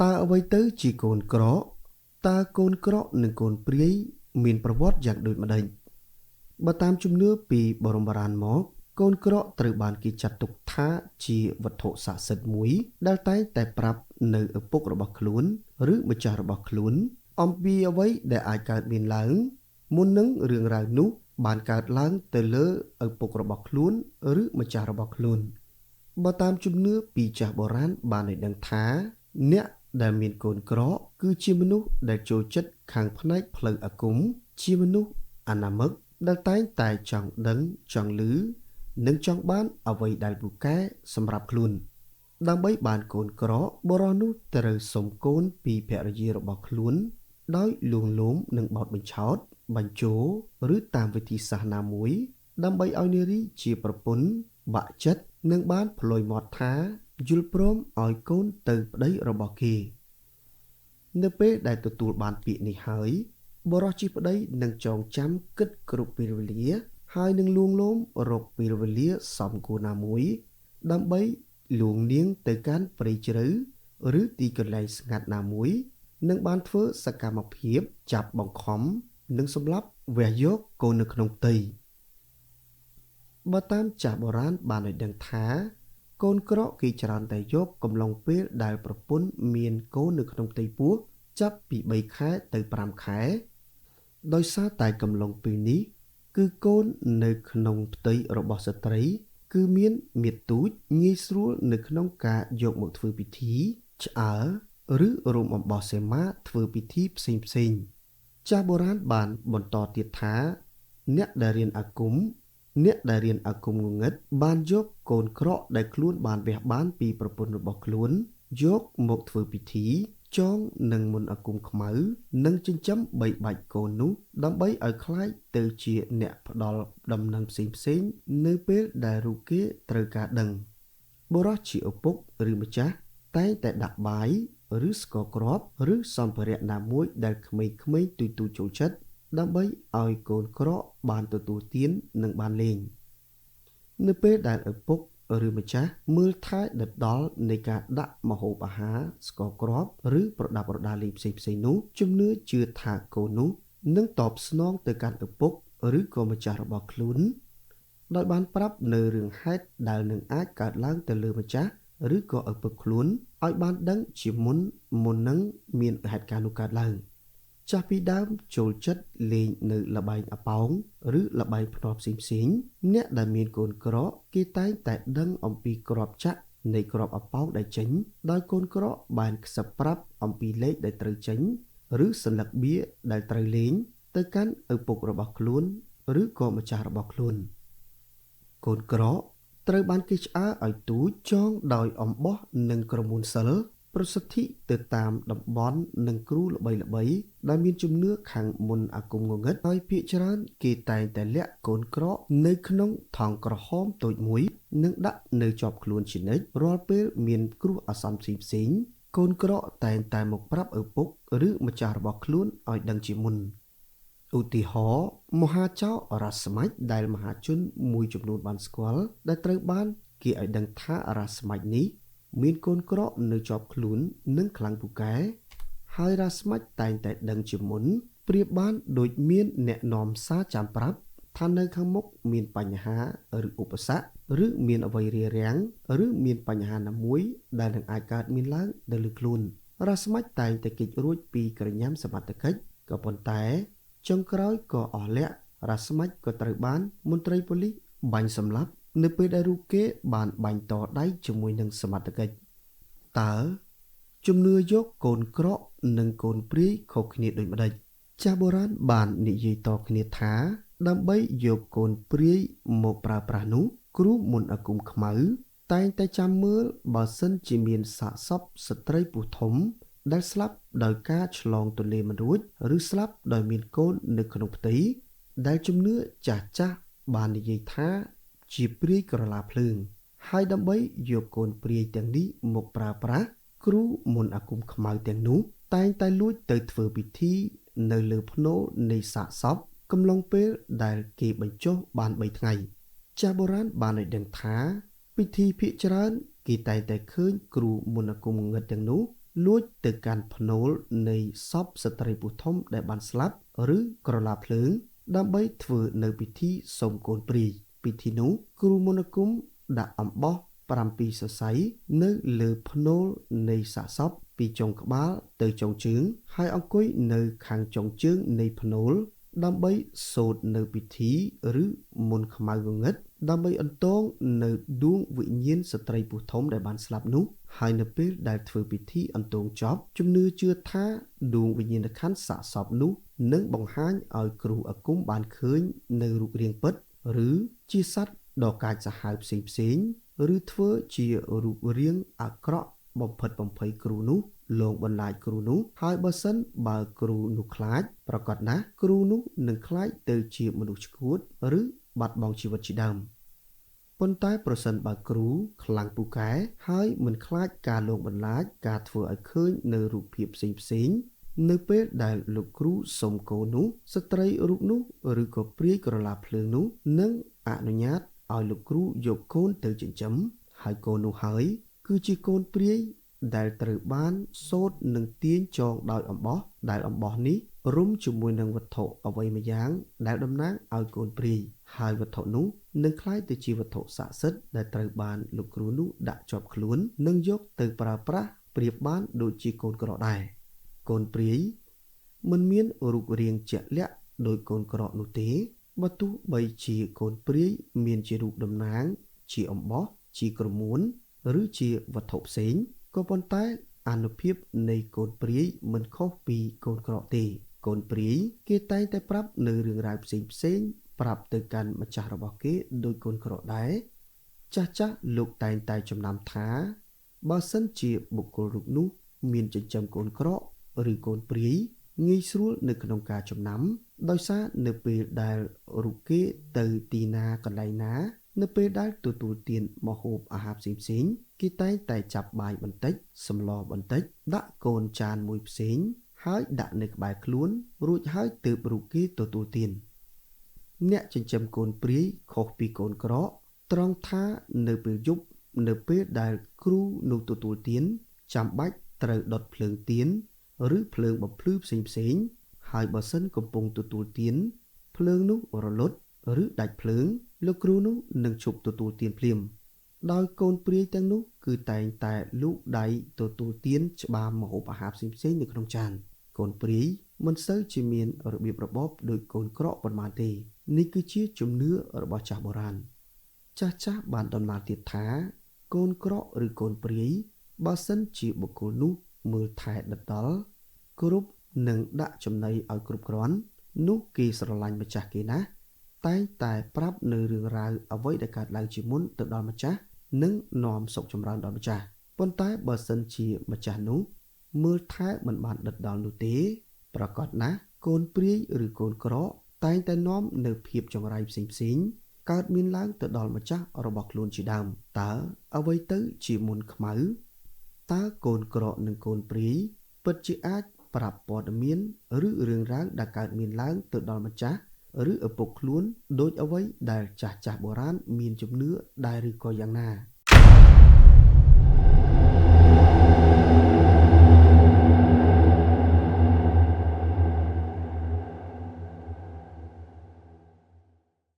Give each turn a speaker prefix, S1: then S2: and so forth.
S1: តើអ្វីទៅជាកូនក្រកតើកូនក្រកនិងកូនព្រាយមានប្រវត្តិយ៉ាងដូចម្តេចបើតាមជំនឿពីបរមបុរាណមកកូនក្រកត្រូវបានគេចាត់ទុកថាជាវត្ថុស័ក្តិសិទ្ធិមួយដែលតែងតែប្រាប់នៅឪពុករបស់ខ្លួនឬម្ចាស់របស់ខ្លួនអំពីអ្វីដែលអាចកើតមានឡើងមុននឹងរឿងរ៉ាវនោះបានកើតឡើងទៅលើឪពុករបស់ខ្លួនឬម្ចាស់របស់ខ្លួនបើតាមជំនឿពីចាស់បុរាណបានឲ្យដឹងថាអ្នកដែលមានកូនក្រកគឺជាមនុស្សដែលចូលចិត្តខាងផ្នែកផ្លូវអាគមជាមនុស្សអនាមិកដែលតែងតែចង់ដឹងចង់ឮនិងចង់បានអ្វីដែលពូកែសម្រាប់ខ្លួនដើម្បីបានកូនក្រកបុរសនោះត្រូវសុំកូនពីភរិយារបស់ខ្លួនដោយលួងលោមនិងបោតបញ្ឆោតបញ្ជោឬតាមវិធីសាស្ត្រណាមួយដើម្បីឲ្យនារីជាប្រពន្ធបាក់ចិត្តនិងបានផ្លុយមាត់ថាយល់ព្រមឲ្យកូនទៅប្តីរបស់គេនៅពេលដែលទទួលបានពាក្យនេះហើយបុរសជាប្តីនឹងចងចាំគិតគ្រប់ពេលវេលាហើយនឹងលួងលោមរកពេលវេលាសមគួរណាមួយដើម្បីលួងនាងទៅកាន់ព្រៃជ្រៅឬទីកន្លែងស្ងាត់ណាមួយនឹងបានធ្វើសកម្មភាពចាប់បង្ខំនិងសម្លាប់វះយកកូននៅក្នុងផ្ទៃបើតាមចាស់បុរាណបានឲ្យដឹងថាកូនក្រកគេច្រើនតែយកកំឡុងពេលដែលប្រពន្ធមានកូននៅក្នុងផ្ទៃពោះចាប់ពី3ខែទៅ5ខែដោយសារតែកំឡុងពេលនេះគឺកូននៅក្នុងផ្ទៃរបស់ស្ត្រីគឺមានមាឌទូចងាយស្រួលនៅក្នុងការយកមកធ្វើពិធីឆ្អើរឬរុំអំបោះសីមាធ្វើពិធីផ្សេងៗចាស់បុរាណបានបន្តទៀតថាអ្នកដែលរៀនអាគមងងឹតបានយកកូនក្រកដែលខ្លួនបានវះបានពីប្រពន្ធរបស់ខ្លួនយកមកធ្វើពិធីចងនឹងមន្តអាគមខ្មៅនិងចិញ្ចឹមបីបាច់កូននោះដើម្បីឲ្យคล้ายទៅជាអ្នកផ្ដល់ដំណឹងផ្សេងៗនៅពេលដែលរូបគេត្រូវការដឹងបុរសជាឪពុកឬម្ចាស់តែងតែដាក់បាយឬស្ករគ្រាប់ឬសម្ភារៈណាមួយដែលក្មេងៗទូចៗចូលចិត្តដើម្បីឲ្យកូនក្រកបានទទួលទាននិងបានលេងនៅពេលដែលឪពុកឬម្ចាស់មើលថែដដល់នៃការដាក់ម្ហូបអាហារស្ករគ្រាប់ឬប្រដាប់ប្រដាលេងផ្សេងៗនោះជំនឿជឿថាកូននោះនឹងតបស្នងទៅកាន់ឪពុកឬក៏ម្ចាស់របស់ខ្លួនដោយបានប្រាប់នៅរឿងហេតុដែលនឹងអាចកើតឡើងទៅលើម្ចាស់ឬក៏ឪពុកខ្លួនឲ្យបានដឹងជាមុននឹងមានហេតុការណ៍នោះកើតឡើងចាស់ពីដើមចូលចិត្តលេងនៅល្បែងអាប៉ោងឬល្បែងភ្នាល់ផ្សេងៗអ្នកដែលមានកូនក្រកគេតែងតែដឹងអំពីគ្រាប់ចាក់នៃគ្រាប់អាប៉ោងដែលចេញដោយកូនក្រកបានខ្សឹបប្រាប់អំពីលេខដែលត្រូវចេញឬសន្លឹកបៀដែលត្រូវលេងទៅកាន់ឪពុករបស់ខ្លួនឬក៏ម្ចាស់របស់ខ្លួនកូនក្រកត្រូវបានគេឆ្អើរឲ្យទូចចងដោយអំបោះនិងក្រមួនសិលប្រសិទ្ធិទៅតាមតំបន់និងគ្រូល្បីៗដែលមានជំនឿខាងមន្តអាគមងងឹតហើយភាគច្រើនគេតែងតែលាក់កូនក្រកនៅក្នុងថង់ក្រហមតូចមួយនិងដាក់នៅជាប់ខ្លួនជានិច្ចរាល់ពេលមានគ្រោះអាសន្នផ្សេងៗកូនក្រកតែងតែមកប្រាប់ឪពុកឬម្ចាស់របស់ខ្លួនឲ្យដឹងជាមុនឧទាហរណ៍មហាចៅអរស្មាច់ដែលមហាជនមួយចំនួនបានស្គាល់ដែលត្រូវបានគេឲ្យដឹងថាអរស្មាច់នេះមានកូនក្រកនៅជាប់ខ្លួននិងខ្លាំងពូកែហើយរាស្មាច់តែងតែដឹងជាមុនប្រៀបបានដូចមានអ្នកនាំសារចាំប្រាប់ថានៅខាងមុខមានបញ្ហាឬឧបសគ្គឬមានអ្វីរារាំងឬមានបញ្ហាណាមួយដែលនឹងអាចកើតមានឡើងនៅលើខ្លួនរាស្មាច់តែងតែគេចរួចពីក្រញាំសមត្ថកិច្ចក៏ប៉ុន្តែចុងក្រោយក៏អស់លក្ខរាស្មាច់ក៏ត្រូវបានមន្ត្រីប៉ូលីសបាញ់សម្លាប់នៅពេលដែលរូបគេបានបាញ់តដៃជាមួយនឹងសមត្ថកិច្ចតើជំនឿយកកូនក្រកនិងកូនព្រាយខុសគ្នាដូចម្តេចចាស់បុរាណបាននិយាយតគ្នាថាដើម្បីយកកូនព្រាយមកប្រើប្រាស់នោះគ្រូមន្តអាគមខ្មៅតែងតែចាំមើលបើសិនជាមានសាកសពស្ត្រីពោះធំដែលស្លាប់ដោយការឆ្លងទន្លេមិនរួចឬស្លាប់ដោយមានកូននៅក្នុងផ្ទៃដែលជំនឿចាស់បាននិយាយថាជាព្រាយក្រឡាភ្លើងហើយដើម្បីយកកូនព្រាយទាំងនេះមកប្រើប្រាស់គ្រូមន្តអាគមខ្មៅទាំងនោះតែងតែលួចទៅធ្វើពិធីនៅលើភ្នូរនៃសាកសពកំឡុងពេលដែលគេបញ្ចុះបាន3ថ្ងៃចាស់បុរាណបានឲ្យដឹងថាពិធីភាគច្រើនគេតែងតែឃើញគ្រូមន្តអាគមងងឹតទាំងនោះ លួចទៅកាន់ភ្នូលនៃសពស្ត្រីពូធំដែលបានស្លាប់ឬក្រឡាភ្លើងដើម្បីធ្វើនៅពិធីសុំកូនព្រាយពិធីនោះគ្រូមន្តអាគមដាក់អំបោះ7សរសៃនៅលើភ្នូលនៃសាកសពពីចុងក្បាលទៅចុងជើងហើយអង្គុយនៅខាងចុងជើងនៃភ្នូលដើម្បីសូត្រនៅពិធីឬមន្តខ្មៅងងឹតដើម្បីអន្តងនៅដួងវិញ្ញាណស្ត្រីពូធំដែលបានស្លាប់នោះហើយនៅពេលដែលធ្វើពិធីអន្តងចប់ជំនឿជឿថាដួងវិញ្ញាណក្ខន្ធសាកសពនោះនឹងបង្ហាញឲ្យគ្រូអាគមបានឃើញនៅរូបរាងពិតឬជាសត្វដ៏កាចសាហាវផ្សេងៗឬធ្វើជារូបរាងអាក្រក់បំផិតបំភ័យគ្រូនោះលងបន្លាចគ្រូនោះហើយបើសិនបើគ្រូនោះខ្លាចប្រកាសណាស់គ្រូនោះនឹងខ្លាចទៅជាមនុស្សឆ្កួតឬបាត់បង់ជីវិតជាដើមប៉ុន្តែប្រសិនបើគ្រូខ្លាំងពូកែហើយមិនខ្លាចការលងបន្លាចការធ្វើឲ្យឃើញនៅរូបភាពផ្សេងៗនៅពេលដែលលោកគ្រូសុំកូននោះស្ត្រីរូបនោះឬក៏ព្រាយក្រឡាភ្លើងនោះនឹងអនុញ្ញាតឲ្យលោកគ្រូយកកូនទៅចិញ្ចឹមហើយកូននោះហើយគឺជាកូនព្រាយដែលត្រូវបានសូត្រនិងទាញចងដោយអំបោះដែលអំបោះនេះរុំជាមួយនឹងវត្ថុអ្វីម្យ៉ាងដែលតំណាងឲ្យកូនព្រាយហើយវត្ថុនោះនឹងคล้ายទៅជាវត្ថុស័ក្តិសិទ្ធិដែលត្រូវបានលោកគ្រូនោះដាក់ជាប់ខ្លួននិងយកទៅប្រើប្រាស់ប្រៀបបានដូចជាកូនក្រដែរកូនព្រាយមិនមានរូបរាងជាក់លាក់ដោយកូនក្រនោះទេបើទោះបីជាកូនព្រាយមានជារូបតំណាងជាអំបោះជាក្រមួនឬជាវត្ថុផ្សេងក៏ប៉ុន្តែអានុភាពនៃកូនព្រាយមិនខុសពីកូនក្រទេកូនព្រាយគេតែងតែប្រាប់នៅរឿងរ៉ាវផ្សេងប្រាប់ទៅកាន់ម្ចាស់របស់គេដោយកូនក្រដែរចាស់លោកតែងតែចំណាំថាបើសិនជាបុគ្គលរូបនោះមានចិញ្ចឹមកូនក្រឬកូនព្រាយងាយស្រួលនៅក្នុងការចំណាំដោយសារនៅពេលដែលរូបគេទៅទីណាកន្លែងណានៅពេលដែលទទួលទានម្ហូបអាហារផ្សេងៗគេតែងតែចាប់បាយបន្តិចសម្លបន្តិចដាក់កូនចានមួយផ្សេងហើយដាក់នៅក្បែរខ្លួនរួចហើយទើបរូបគេទទួលទានអ្នកចិញ្ចឹមកូនព្រាយខុសពីកូនក្រត្រង់ថានៅពេលយប់នៅពេលដែលគ្រូនោះទទួលទានចាំបាច់ត្រូវដុតភ្លើងទៀនឬភ្លើងបំភ្លឺផ្សេងៗហើយបើសិនកំពុងទទួលទានភ្លើងនោះរលត់ឬដាច់ភ្លើងលោកគ្រូនោះនឹងឈប់ទទួលទានភ្លាមដោយកូនព្រាយទាំងនោះគឺតែងតែលូកដៃទទួលទានច្បាមម្ហូបអាហារផ្សេងៗនៅក្នុងចានកូនព្រាយមិនសូវជាមានរបៀបរបបដោយកូនក្រប៉ុន្មានទេនេះគឺជាជំនឿរបស់ចាស់បុរាណចាស់បានដំណាលទៀតថាកូនក្រឬកូនព្រាយបើសិនជាបុគ្គលនោះមើលថែដិតដល់គ្រប់និងដាក់ចំណីឲ្យគ្រប់គ្រាន់នោះគេស្រឡាញ់ម្ចាស់គេណាស់តែងតែប្រាប់នៅរឿងរ៉ាវអ្វីដែលកើតឡើងជាមុនទៅដល់ម្ចាស់និងនាំសុខចម្រើនដល់ម្ចាស់ប៉ុន្តែបើសិនជាម្ចាស់នោះមើលថែមិនបានដិតដល់នោះទេប្រកាសណាស់កូនព្រាយឬកូនក្រតែងតែនាំនៅភាពចង្រៃផ្សេងៗកើតមានឡើងទៅដល់ម្ចាស់របស់ខ្លួនជាដើមតើអ្វីទៅជាមុនខ្មៅតើកូនក្រនិងកូនព្រាយពិតជាអាចប្រាប់ព័ត៌មានឬរឿងរ៉ាវដែលកើតមានឡើងទៅដល់ម្ចាស់ឬឪពុកខ្លួនដោយអ្វីដែលចាស់បុរាណមានជំនឿដែរឬក៏យ៉ាងណា